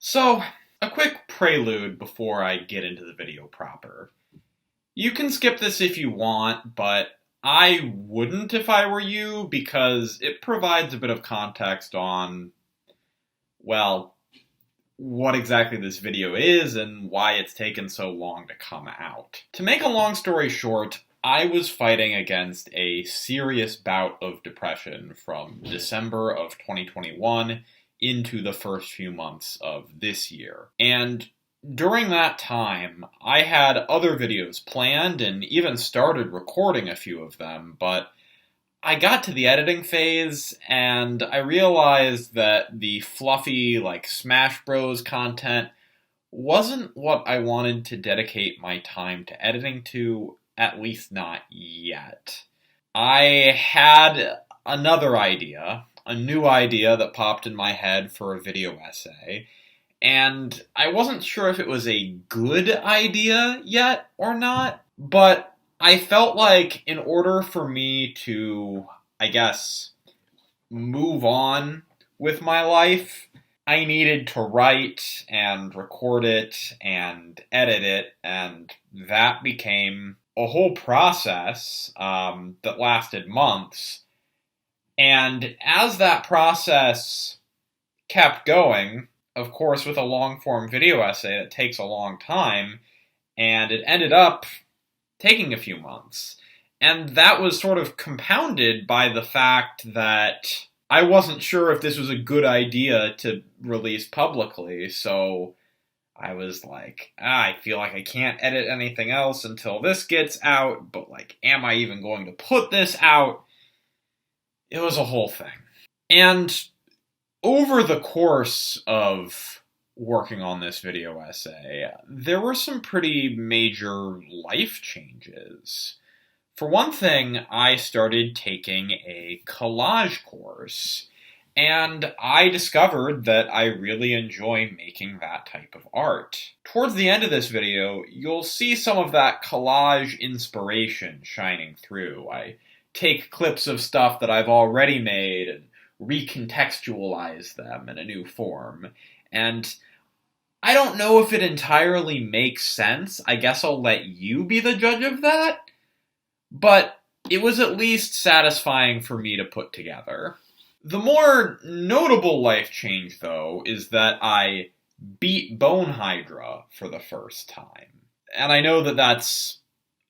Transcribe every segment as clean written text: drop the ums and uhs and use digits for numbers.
So, a quick prelude before I get into the video proper. You can skip this if you want, but I wouldn't if I were you because it provides a bit of context on, well, what exactly this video is and why it's taken so long to come out. To make a long story short, I was fighting against a serious bout of depression from December of 2021 into the first few months of this year. And during that time, I had other videos planned and even started recording a few of them, but I got to the editing phase and I realized that the fluffy, Smash Bros content wasn't what I wanted to dedicate my time to editing to, at least not yet. I had another idea, a new idea that popped in my head for a video essay, and I wasn't sure if it was a good idea yet or not, but I felt like in order for me to, move on with my life, I needed to write and record it and edit it, and that became a whole process that lasted months. And as that process kept going, of course, with a long-form video essay that takes a long time, and it ended up taking a few months. And that was sort of compounded by the fact that I wasn't sure if this was a good idea to release publicly, so I was like, I feel like I can't edit anything else until this gets out, but am I even going to put this out? It was a whole thing. And over the course of working on this video essay, there were some pretty major life changes. For one thing, I started taking a collage course, and I discovered that I really enjoy making that type of art. Towards the end of this video, you'll see some of that collage inspiration shining through. I take clips of stuff that I've already made and recontextualize them in a new form. And I don't know if it entirely makes sense. I guess I'll let you be the judge of that. But it was at least satisfying for me to put together. The more notable life change, though, is that I beat Bone Hydra for the first time. And I know that that's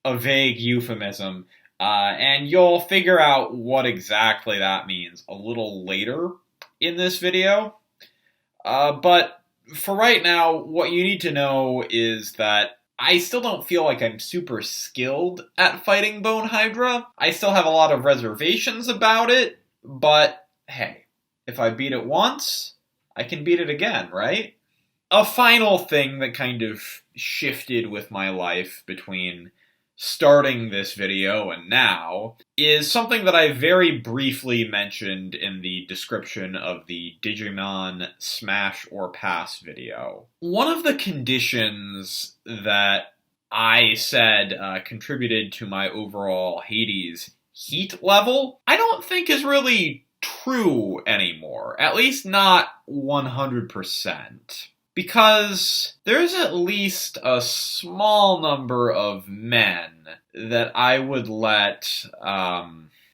a vague euphemism, and you'll figure out what exactly that means a little later in this video. But for right now, what you need to know is that I still don't feel like I'm super skilled at fighting Bone Hydra. I still have a lot of reservations about it, but hey, if I beat it once, I can beat it again, right? A final thing that kind of shifted with my life between starting this video and now is something that I very briefly mentioned in the description of the Digimon Smash or Pass video. One of the conditions that I said contributed to my overall Hades heat level, I don't think is really true anymore, at least not 100%. Because there's at least a small number of men that I would let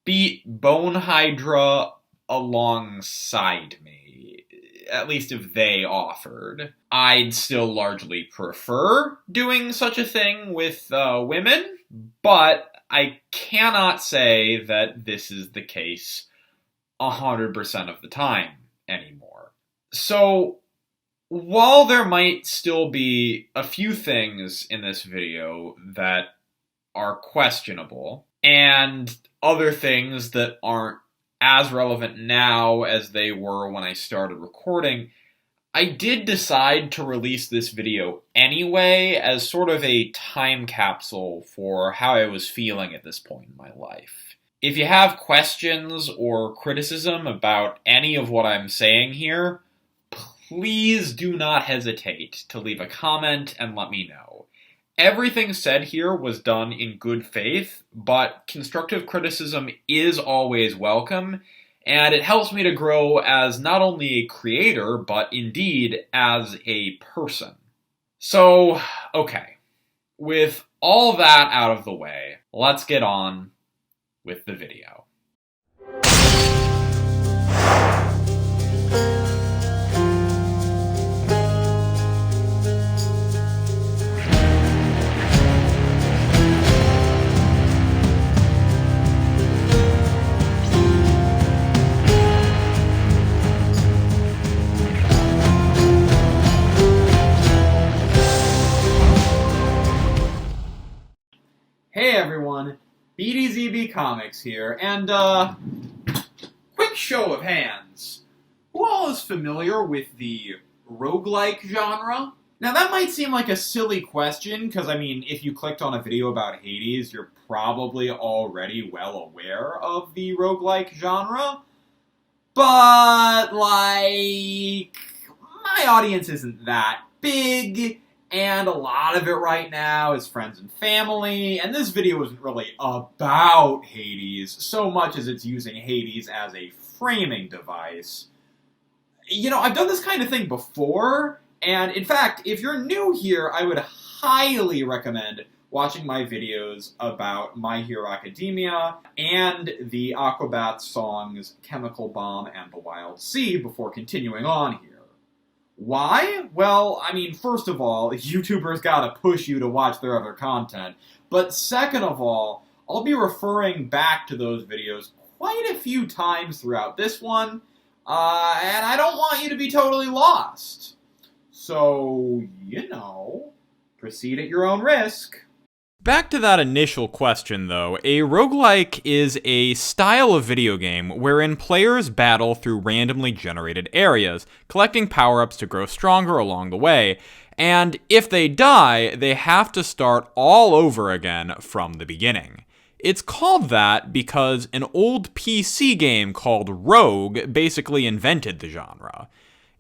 beat Bone Hydra alongside me, at least if they offered. I'd still largely prefer doing such a thing with women, but I cannot say that this is the case 100% of the time anymore. So, while there might still be a few things in this video that are questionable, and other things that aren't as relevant now as they were when I started recording, I did decide to release this video anyway as sort of a time capsule for how I was feeling at this point in my life. If you have questions or criticism about any of what I'm saying here, please do not hesitate to leave a comment and let me know. Everything said here was done in good faith, but constructive criticism is always welcome, And it helps me to grow as not only a creator, but indeed as a person. So, okay, with all that out of the way, let's get on with the video. Hey everyone, BDZB Comics here, and quick show of hands. Who all is familiar with the roguelike genre? Now that might seem like a silly question, because I mean, if you clicked on a video about Hades, you're probably already well aware of the roguelike genre. But, like, my audience isn't that big, and a lot of it right now is friends and family, and this video isn't really about Hades so much as it's using Hades as a framing device. You know, I've done this kind of thing before, and in fact, if you're new here, I would highly recommend watching my videos about My Hero Academia and the Aquabats songs Chemical Bomb and The Wild Sea before continuing on here. Why? Well, I mean, first of all, YouTubers gotta push you to watch their other content. But second of all, I'll be referring back to those videos quite a few times throughout this one, and I don't want you to be totally lost. So, you know, proceed at your own risk. Back to that initial question, though, a roguelike is a style of video game wherein players battle through randomly generated areas, collecting power-ups to grow stronger along the way, and if they die, they have to start all over again from the beginning. It's called that because an old PC game called Rogue basically invented the genre.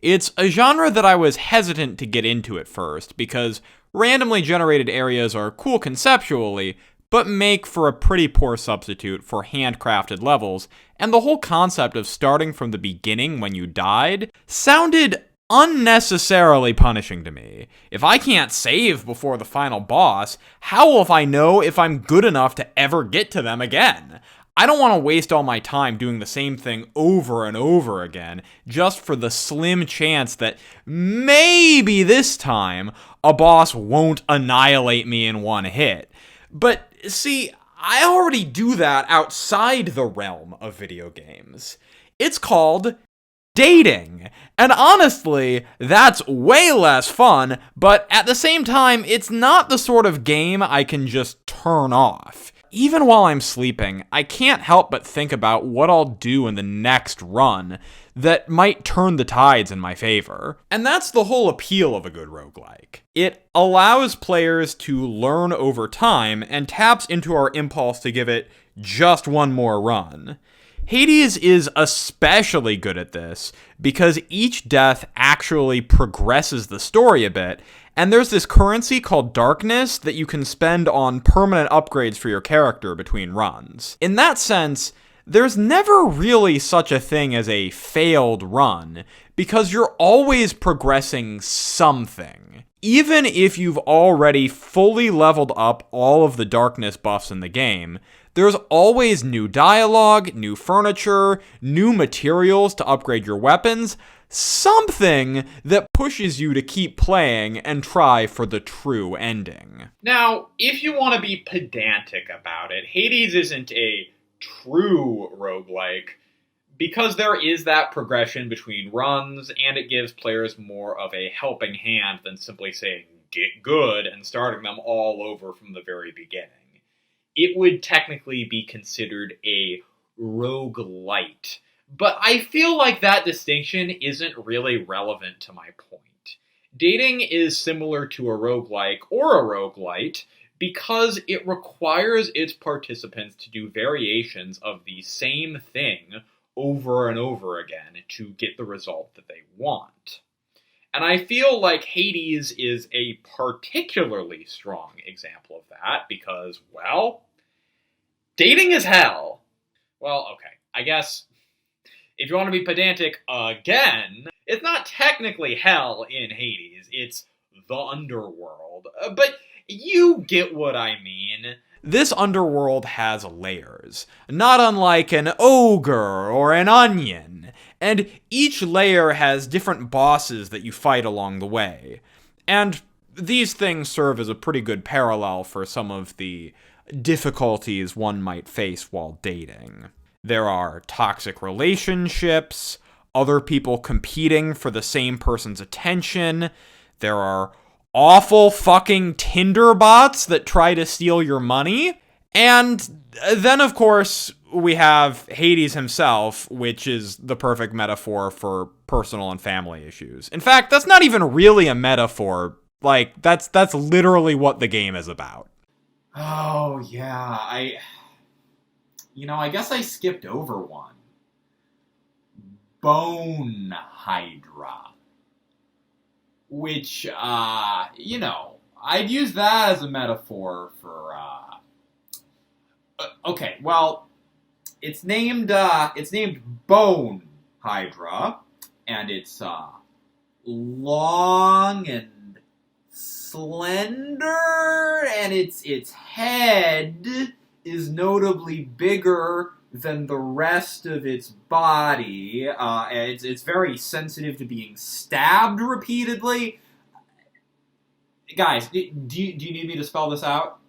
It's a genre that I was hesitant to get into at first, because randomly generated areas are cool conceptually, but make for a pretty poor substitute for handcrafted levels, and the whole concept of starting from the beginning when you died sounded unnecessarily punishing to me. If I can't save before the final boss, how will I know if I'm good enough to ever get to them again? I don't want to waste all my time doing the same thing over and over again, just for the slim chance that maybe this time a boss won't annihilate me in one hit. But see, I already do that outside the realm of video games. It's called dating. And honestly, that's way less fun, but at the same time, it's not the sort of game I can just turn off. Even while I'm sleeping, I can't help but think about what I'll do in the next run that might turn the tides in my favor. And that's the whole appeal of a good roguelike. It allows players to learn over time and taps into our impulse to give it just one more run. Hades is especially good at this because each death actually progresses the story a bit, and there's this currency called darkness that you can spend on permanent upgrades for your character between runs. In that sense, there's never really such a thing as a failed run, because you're always progressing something. Even if you've already fully leveled up all of the darkness buffs in the game, there's always new dialogue, new furniture, new materials to upgrade your weapons, something that pushes you to keep playing and try for the true ending. Now, if you want to be pedantic about it, Hades isn't a true roguelike because there is that progression between runs, and it gives players more of a helping hand than simply saying, get good, and starting them all over from the very beginning. It would technically be considered a roguelite, but I feel like that distinction isn't really relevant to my point. Dating is similar to a roguelike or a roguelite because it requires its participants to do variations of the same thing over and over again to get the result that they want. And I feel like Hades is a particularly strong example of that because, well, dating is hell. Well, okay, I guess if you want to be pedantic again, it's not technically hell in Hades, it's the underworld. But you get what I mean. This underworld has layers, not unlike an ogre or an onion, and each layer has different bosses that you fight along the way. And these things serve as a pretty good parallel for some of the difficulties one might face while dating. There are toxic relationships, other people competing for the same person's attention, there are awful fucking Tinder bots that try to steal your money. And then, of course, we have Hades himself, which is the perfect metaphor for personal and family issues. In fact, that's not even really a metaphor. Like, that's literally what the game is about. Oh, yeah, I guess I skipped over one. Bone Hydra. Which, I'd use that as a metaphor for, okay, well, it's named Bone Hydra, and it's, long and slender, and its head is notably bigger than the rest of its body. It's very sensitive to being stabbed repeatedly. Guys, do you need me to spell this out?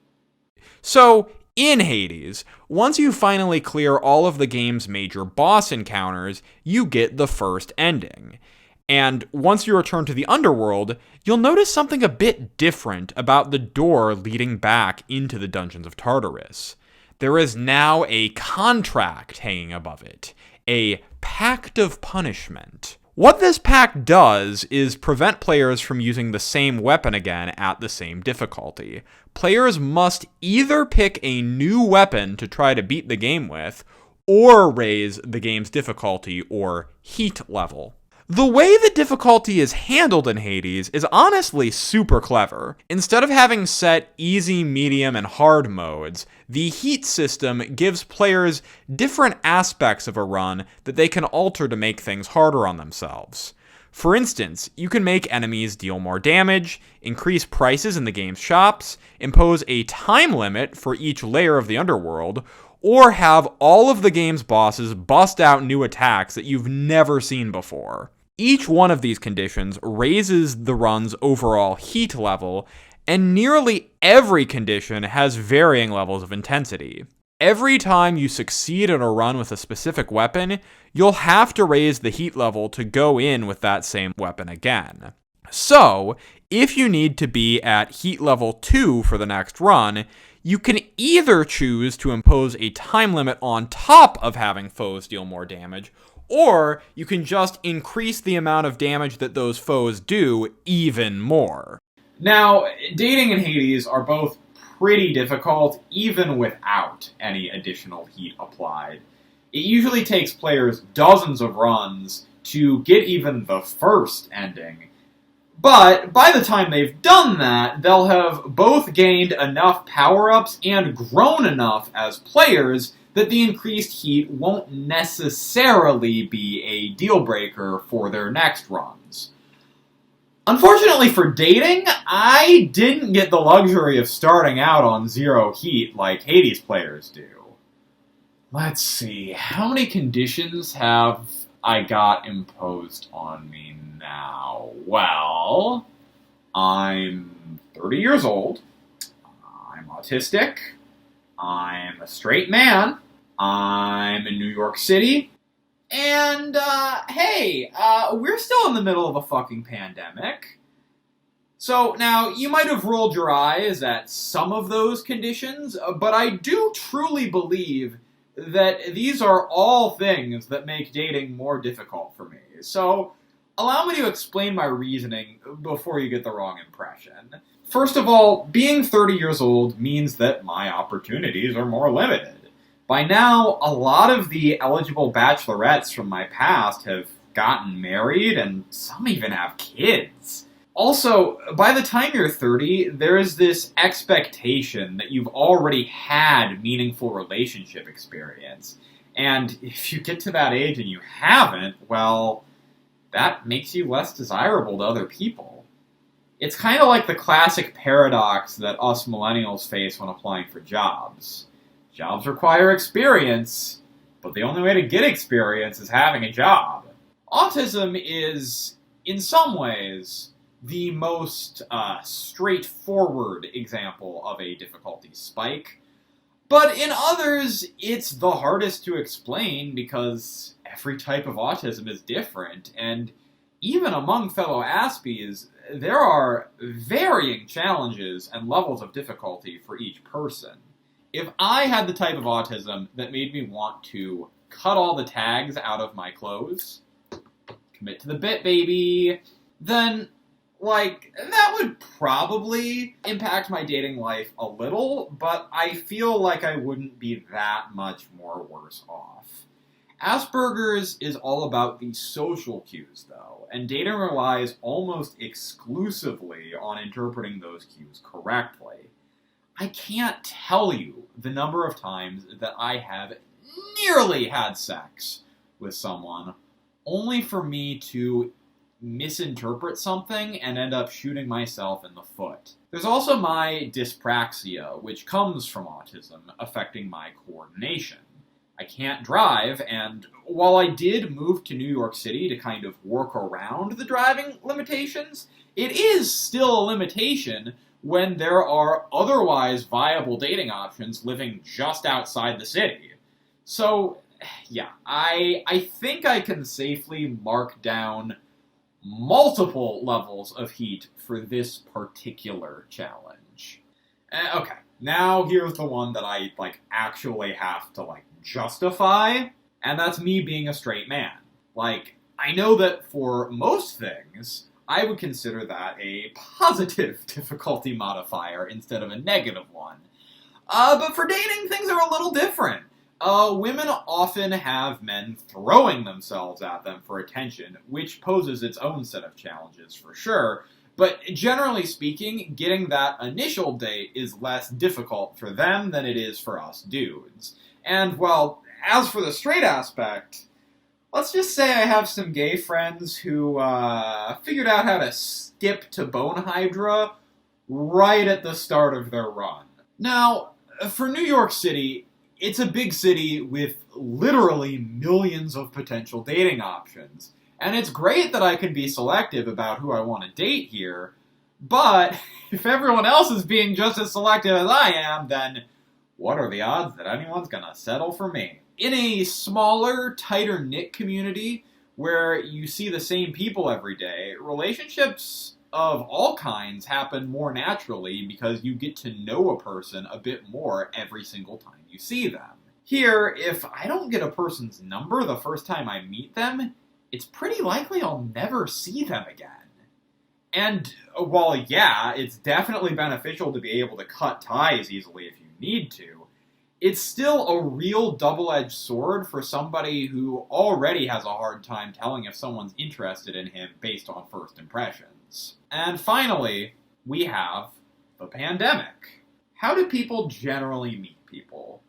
So, in Hades, once you finally clear all of the game's major boss encounters, you get the first ending. And once you return to the underworld, you'll notice something a bit different about the door leading back into the dungeons of Tartarus. There is now a contract hanging above it, a pact of punishment. What this pact does is prevent players from using the same weapon again at the same difficulty. Players must either pick a new weapon to try to beat the game with, or raise the game's difficulty or heat level. The way the difficulty is handled in Hades is honestly super clever. Instead of having set easy, medium, and hard modes, the heat system gives players different aspects of a run that they can alter to make things harder on themselves. For instance, you can make enemies deal more damage, increase prices in the game's shops, impose a time limit for each layer of the underworld, or have all of the game's bosses bust out new attacks that you've never seen before. Each one of these conditions raises the run's overall heat level, and nearly every condition has varying levels of intensity. Every time you succeed in a run with a specific weapon, you'll have to raise the heat level to go in with that same weapon again. So, if you need to be at heat level 2 for the next run, you can either choose to impose a time limit on top of having foes deal more damage, or you can just increase the amount of damage that those foes do even more. Now, dating and Hades are both pretty difficult, even without any additional heat applied. It usually takes players dozens of runs to get even the first ending. But by the time they've done that, they'll have both gained enough power-ups and grown enough as players that the increased heat won't necessarily be a deal-breaker for their next runs. Unfortunately for dating, I didn't get the luxury of starting out on 0 heat like Hades players do. Let's see, how many conditions have I got imposed on me now? Well, I'm 30 years old, I'm autistic, I'm a straight man, I'm in New York City, and, we're still in the middle of a fucking pandemic. So, now, you might have rolled your eyes at some of those conditions, but I do truly believe that these are all things that make dating more difficult for me. So, allow me to explain my reasoning before you get the wrong impression. First of all, being 30 years old means that my opportunities are more limited. By now, a lot of the eligible bachelorettes from my past have gotten married, and some even have kids. Also, by the time you're 30, there is this expectation that you've already had meaningful relationship experience. And if you get to that age and you haven't, well, that makes you less desirable to other people. It's kind of like the classic paradox that us millennials face when applying for jobs. Jobs require experience, but the only way to get experience is having a job. Autism is, in some ways, the most straightforward example of a difficulty spike. But in others, it's the hardest to explain because every type of autism is different, and even among fellow Aspies, there are varying challenges and levels of difficulty for each person. If I had the type of autism that made me want to cut all the tags out of my clothes, commit to the bit, baby, then that would probably impact my dating life a little, but I feel like I wouldn't be that much more worse off. Asperger's is all about the social cues, though, and dating relies almost exclusively on interpreting those cues correctly. I can't tell you the number of times that I have nearly had sex with someone only for me to misinterpret something and end up shooting myself in the foot. There's also my dyspraxia, which comes from autism, affecting my coordination. I can't drive, and while I did move to New York City to kind of work around the driving limitations, it is still a limitation when there are otherwise viable dating options living just outside the city. So, yeah, I think I can safely mark down multiple levels of heat for this particular challenge. Okay, now here's the one that I, actually have to, justify, and that's me being a straight man. I know that for most things, I would consider that a positive difficulty modifier instead of a negative one. But for dating, things are a little different. Women often have men throwing themselves at them for attention, which poses its own set of challenges for sure, but generally speaking, getting that initial date is less difficult for them than it is for us dudes. And, well, as for the straight aspect, let's just say I have some gay friends who figured out how to skip to Bone Hydra right at the start of their run. Now, for New York City, it's a big city with literally millions of potential dating options. And it's great that I can be selective about who I want to date here, but if everyone else is being just as selective as I am, then what are the odds that anyone's gonna settle for me? In a smaller, tighter-knit community where you see the same people every day, relationships of all kinds happen more naturally because you get to know a person a bit more every single time you see them. Here, if I don't get a person's number the first time I meet them, it's pretty likely I'll never see them again. And while, yeah, it's definitely beneficial to be able to cut ties easily if you need to, it's still a real double-edged sword for somebody who already has a hard time telling if someone's interested in him based on first impressions. And finally, we have the pandemic. How do people generally meet people?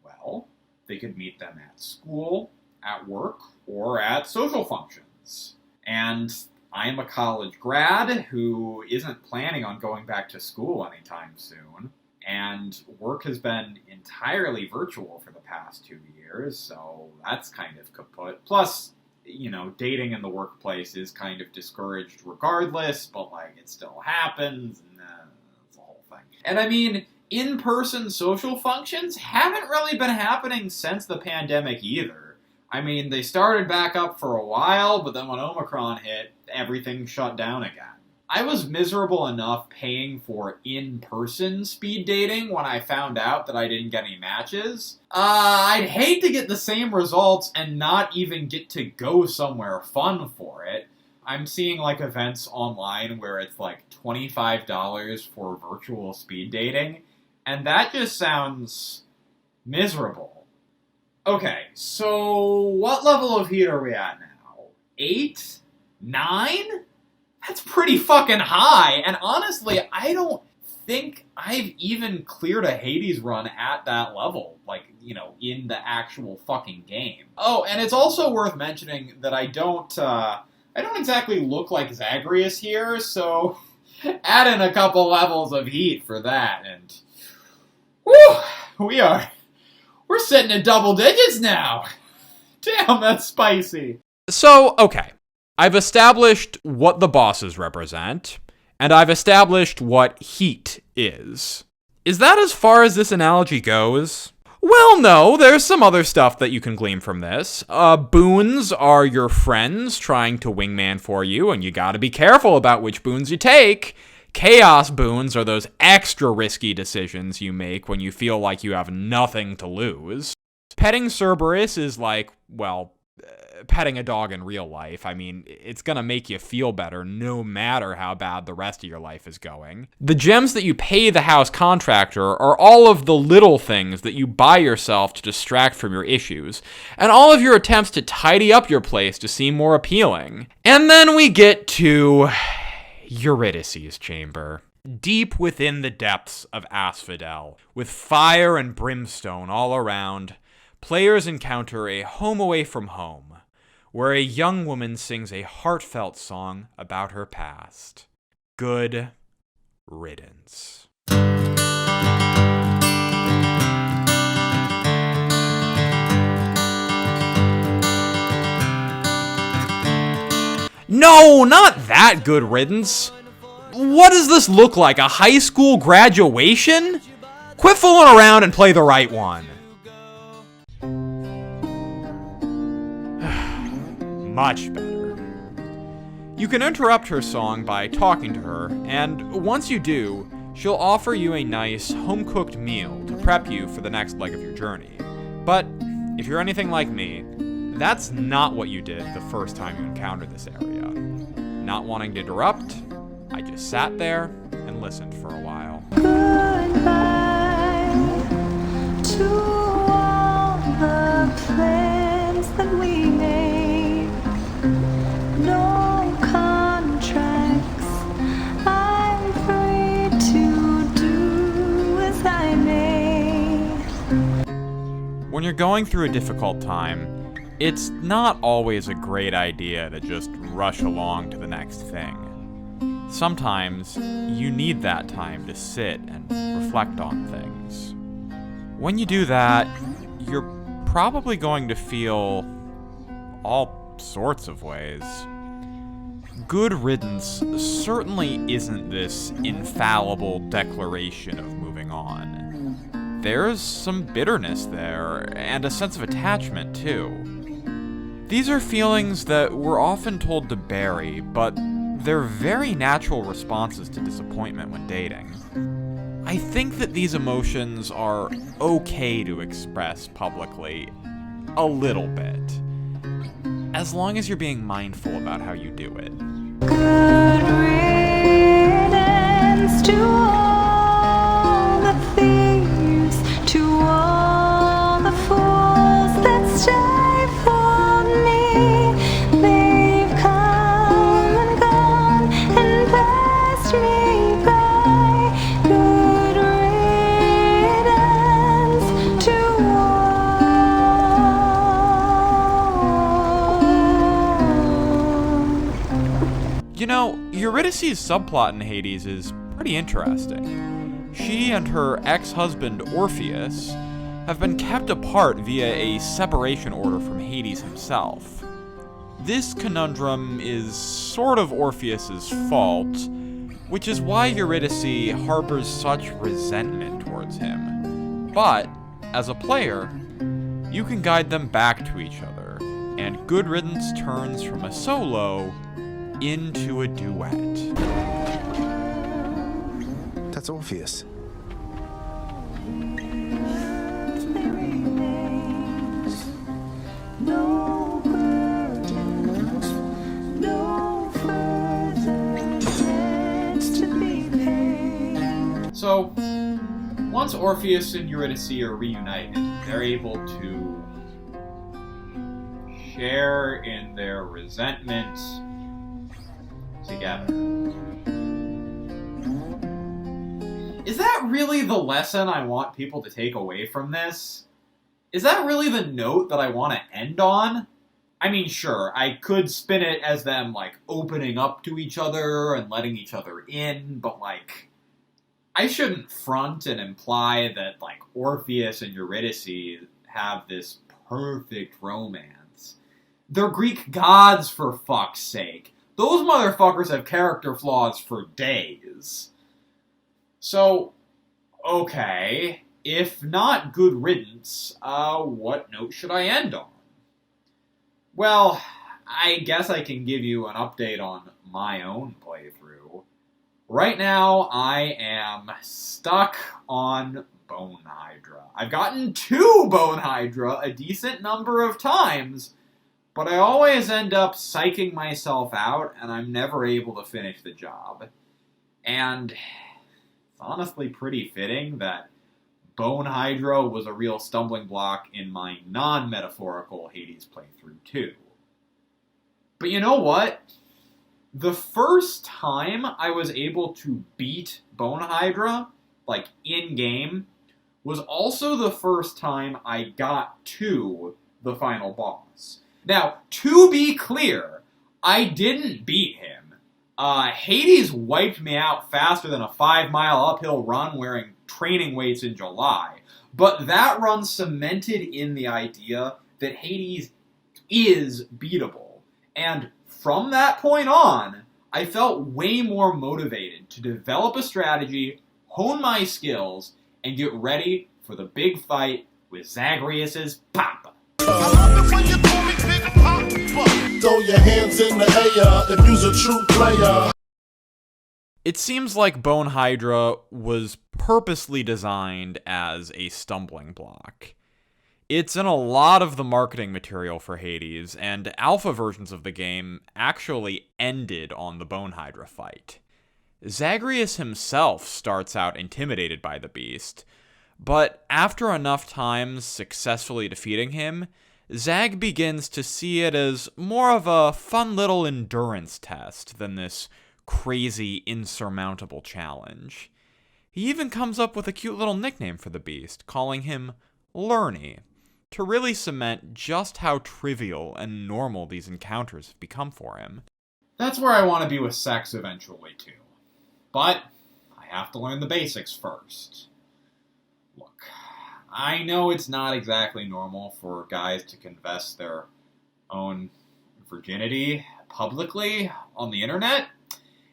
Well, they could meet them at school, at work, or at social functions. And I'm a college grad who isn't planning on going back to school anytime soon, and work has been entirely virtual for the past 2 years, so that's kind of kaput. Plus, dating in the workplace is kind of discouraged regardless, but, it still happens, and that's the whole thing. And I mean, in-person social functions haven't really been happening since the pandemic either. I mean, they started back up for a while, but then when Omicron hit, everything shut down again. I was miserable enough paying for in-person speed dating when I found out that I didn't get any matches. I'd hate to get the same results and not even get to go somewhere fun for it. I'm seeing, events online where it's, $25 for virtual speed dating, and that just sounds miserable. Okay, so what level of heat are we at now? 8? 9? That's pretty fucking high, and honestly, I don't think I've even cleared a Hades run at that level, like, you know, in the actual fucking game. Oh, and it's also worth mentioning that I don't exactly look like Zagreus here, so add in a couple levels of heat for that, and whew, we're sitting at double digits now. Damn, that's spicy. So, okay. I've established what the bosses represent, and I've established what heat is. Is that as far as this analogy goes? Well, no, there's some other stuff that you can glean from this. Boons are your friends trying to wingman for you, and you gotta be careful about which boons you take. Chaos boons are those extra risky decisions you make when you feel like you have nothing to lose. Petting Cerberus is like, well, petting a dog in real life. I mean, it's gonna make you feel better no matter how bad the rest of your life is going. The gems that you pay the house contractor are all of the little things that you buy yourself to distract from your issues, and all of your attempts to tidy up your place to seem more appealing. And then we get to Eurydice's chamber. Deep within the depths of Asphodel, with fire and brimstone all around, players encounter a home away from home, where a young woman sings a heartfelt song about her past. Good riddance. No, not that good riddance. What does this look like, a high school graduation? Quit fooling around and play the right one. Much better. You can interrupt her song by talking to her, and once you do, she'll offer you a nice, home-cooked meal to prep you for the next leg of your journey. But if you're anything like me, that's not what you did the first time you encountered this area. Not wanting to interrupt, I just sat there and listened for a while. Goodbye to all the plans that we made. No contracts. I'm free to do as I may. When you're going through a difficult time, it's not always a great idea to just rush along to the next thing. Sometimes you need that time to sit and reflect on things. When you do that, you're probably going to feel all sorts of ways. Good riddance certainly isn't this infallible declaration of moving on. There's some bitterness there, and a sense of attachment too. These are feelings that we're often told to bury, but they're very natural responses to disappointment when dating. I think that these emotions are okay to express publicly, a little bit, as long as you're being mindful about how you do it. Good riddance to all the thieves, to all the fools that stifled me. They've come and gone and passed me by. Good riddance to all. You know, Eurydice's subplot in Hades is pretty interesting. She and her ex-husband Orpheus have been kept apart via a separation order from Hades himself. This conundrum is sort of Orpheus's fault, which is why Eurydice harbors such resentment towards him. But, as a player, you can guide them back to each other, and Good Riddance turns from a solo into a duet. That's Orpheus. No burdens, no further debts to be paid. So, once Orpheus and Eurydice are reunited, they're able to share in their resentment together. Is that really the lesson I want people to take away from this? Is that really the note that I want to end on? I mean, sure, I could spin it as them, like, opening up to each other and letting each other in, but, like, I shouldn't front and imply that, like, Orpheus and Eurydice have this perfect romance. They're Greek gods, for fuck's sake. Those motherfuckers have character flaws for days. So, okay, if not good riddance, what note should I end on? Well, I guess I can give you an update on my own playthrough. Right now, I am stuck on Bone Hydra. I've gotten 2 Bone Hydra a decent number of times, but I always end up psyching myself out, and I'm never able to finish the job. And it's honestly pretty fitting that Bone Hydra was a real stumbling block in my non-metaphorical Hades playthrough, too. But you know what? The first time I was able to beat Bone Hydra, like, in-game, was also the first time I got to the final boss. Now, to be clear, I didn't beat him. Hades wiped me out faster than a 5-mile uphill run wearing training weights in July. But that run cemented in the idea that Hades is beatable. And from that point on, I felt way more motivated to develop a strategy, hone my skills, and get ready for the big fight with Zagreus's papa. Throw your hands in the air if you's a true player. It seems like Bone Hydra was purposely designed as a stumbling block. It's in a lot of the marketing material for Hades, and alpha versions of the game actually ended on the Bone Hydra fight. Zagreus himself starts out intimidated by the beast, but after enough times successfully defeating him, Zag begins to see it as more of a fun little endurance test than this crazy, insurmountable challenge. He even comes up with a cute little nickname for the beast, calling him Lerny, to really cement just how trivial and normal these encounters have become for him. That's where I want to be with sex eventually, too. But I have to learn the basics first. Look, I know it's not exactly normal for guys to confess their own virginity publicly on the internet,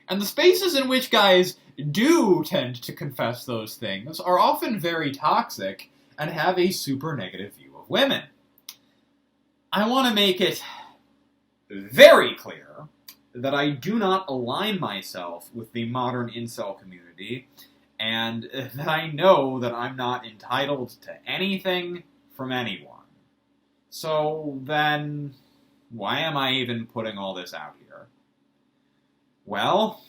and the spaces in which guys do tend to confess those things are often very toxic and have a super negative view of women. I want to make it very clear that I do not align myself with the modern incel community, and that I know that I'm not entitled to anything from anyone. So then, why am I even putting all this out here? Well,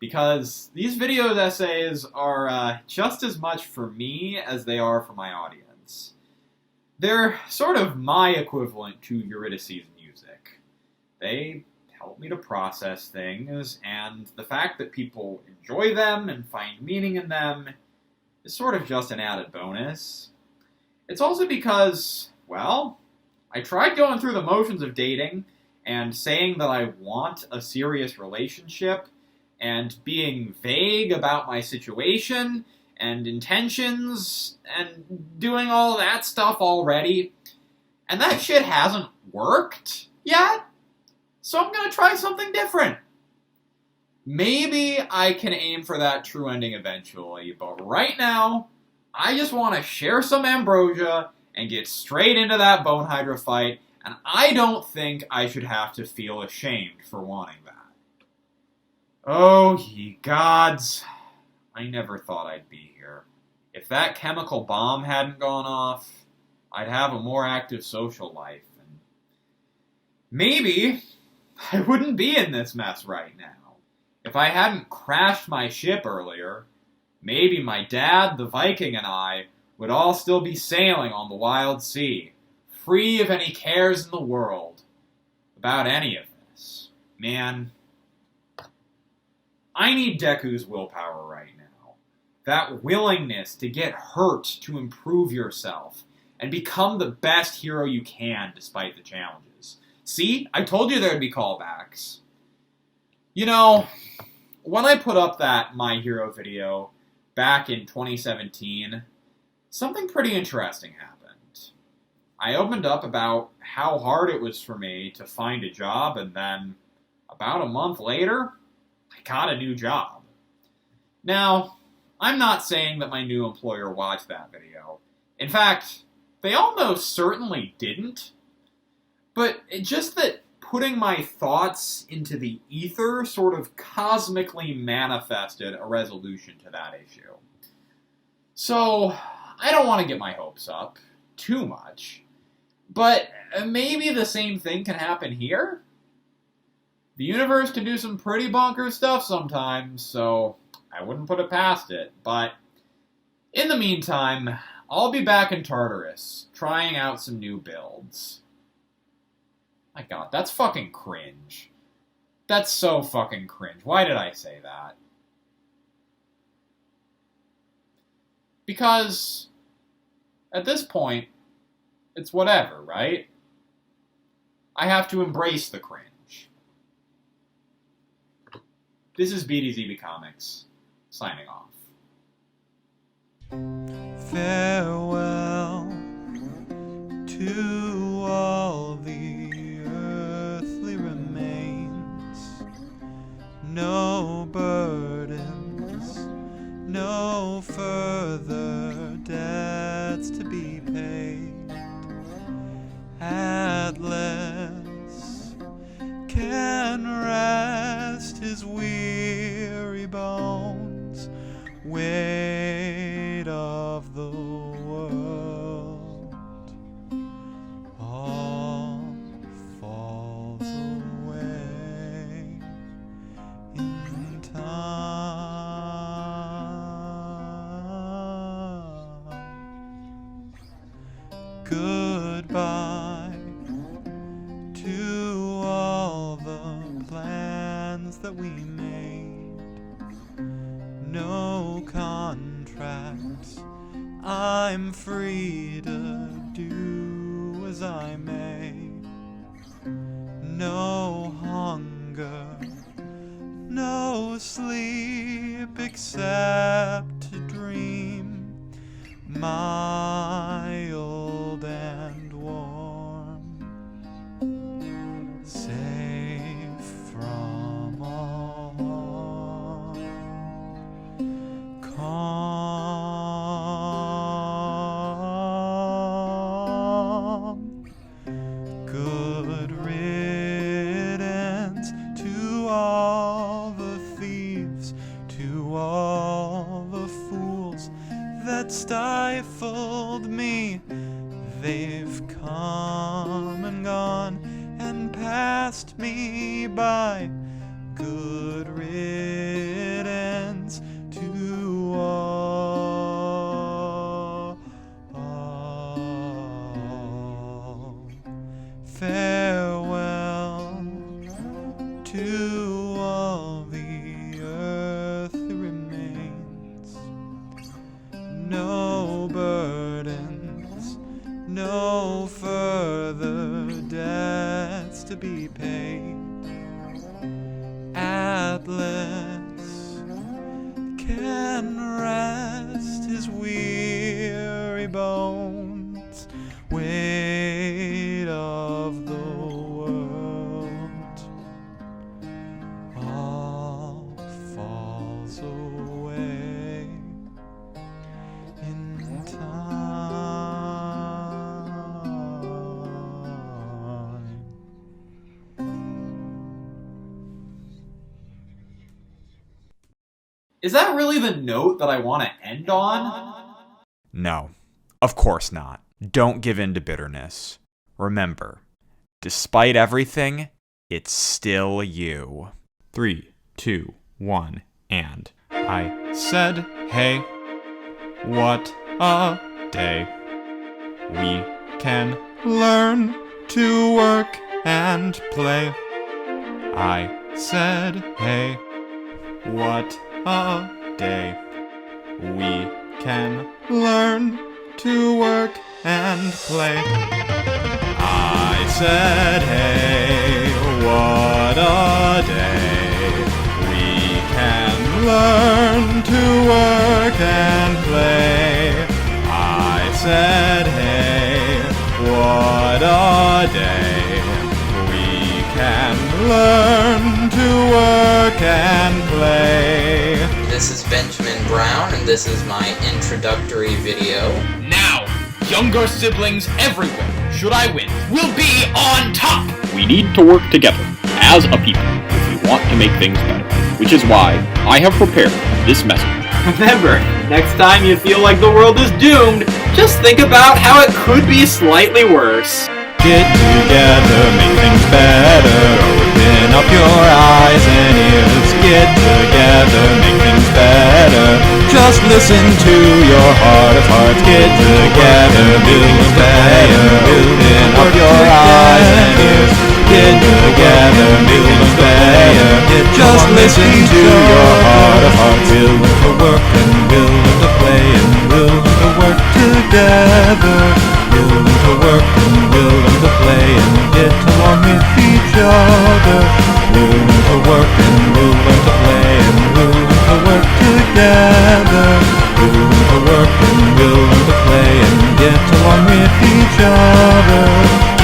because these video essays are just as much for me as they are for my audience. They're sort of my equivalent to Eurydice's music. They help me to process things, and the fact that people enjoy them and find meaning in them is sort of just an added bonus. It's also because, well, I tried going through the motions of dating and saying that I want a serious relationship and being vague about my situation and intentions and doing all that stuff already, and that shit hasn't worked yet. So I'm going to try something different. Maybe I can aim for that true ending eventually, but right now, I just want to share some ambrosia and get straight into that Bone Hydra fight, and I don't think I should have to feel ashamed for wanting that. Oh, ye gods. I never thought I'd be here. If that chemical bomb hadn't gone off, I'd have a more active social life, and maybe I wouldn't be in this mess right now. If I hadn't crashed my ship earlier, maybe my dad, the Viking, and I would all still be sailing on the wild sea, free of any cares in the world about any of this. Man, I need Deku's willpower right now. That willingness to get hurt to improve yourself and become the best hero you can despite the challenges. See? I told you there'd be callbacks. You know, when I put up that My Hero video back in 2017, something pretty interesting happened. I opened up about how hard it was for me to find a job, and then about a month later, I got a new job. Now, I'm not saying that my new employer watched that video. In fact, they almost certainly didn't. But it's just that putting my thoughts into the ether sort of cosmically manifested a resolution to that issue. So, I don't want to get my hopes up too much, but maybe the same thing can happen here? The universe can do some pretty bonkers stuff sometimes, so I wouldn't put it past it. But in the meantime, I'll be back in Tartarus, trying out some new builds. My god, that's fucking cringe. That's so fucking cringe. Why did I say that? Because at this point, it's whatever, right? I have to embrace the cringe. This is BDZB Comics, signing off. Farewell to all the earthly remains. No burdens, no further debts to be paid. Atlas can rest his weary bones. Weight of the world all falls away in time. Goodbye to all the plans that we made. No contracts, I'm free to do as I may. No hunger, no sleep except to dream, mild and warm, safe from all harm. Calm. Good riddance to all the thieves, to all the fools that stifled me. They've come and gone and passed me by. Good riddance to all. Farewell to all the earthly remains. No burdens, no further debts to be paid. Atlas can rest his weary bones. Weight of the world all falls away in time. Is that really the note that I want to end on? No, of course not. Don't give in to bitterness. Remember, despite everything, it's still you. 3, 2, 1, and I said, hey, what a day. We can learn to work and play. I said, hey, what a day. we can learn to work and play. I said, hey, what a day. We can learn to work and play. I said, hey, what a day. We can learn to work and play. This is Benjamin Brown, and this is my introductory video. Now, younger siblings everywhere, should I win, will be on top! We need to work together, as a people, if we want to make things better. Which is why I have prepared this message. Remember, next time you feel like the world is doomed, just think about how it could be slightly worse. Get together, make things better. Open up your eyes and ears. Get together, make things better. Just listen to your heart of hearts. Get together, build things better. Open up your eyes and ears. Get together, build things better. Just listen to your heart of hearts. Willing to work and willing to play and willing to work together. Willing to work and willing to play and get along with each other. Willing to work and willing to play and willing to work together. Willing to work and willing to play and get along with each other.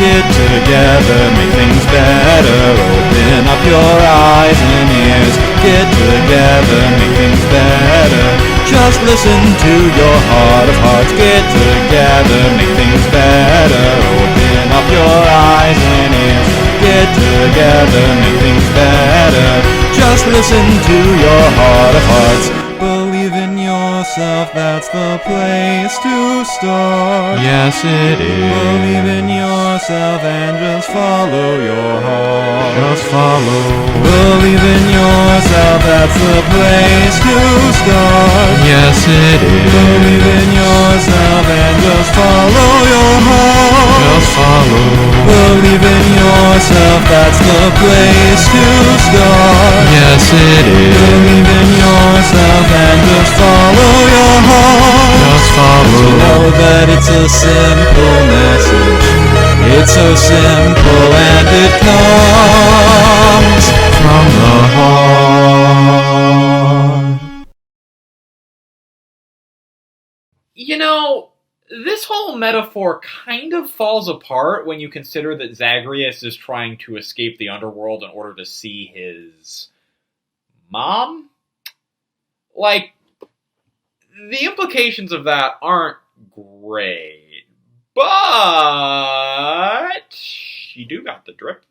Get together, make things better. Open up your eyes and ears. Get together, make things better. Just listen to your heart of hearts. Get together, make things better. Open up your eyes and ears. Get together, make things better. Just listen to your heart of hearts. Believe in yourself, that's the place to start. Yes, it is. Believe in yourself and just follow your heart. Just follow. Believe in yourself, that's the place to start. Yes, it is. Believe in yourself and just follow your heart. Just follow. Believe in yourself, that's the place to start. Yes, it is. Believe in yourself and just follow your heart. Just follow. You know that it's a simple message. It's so simple and it comes from the heart. You know, this whole metaphor kind of falls apart when you consider that Zagreus is trying to escape the underworld in order to see his mom. Like, the implications of that aren't great, but you do got the drip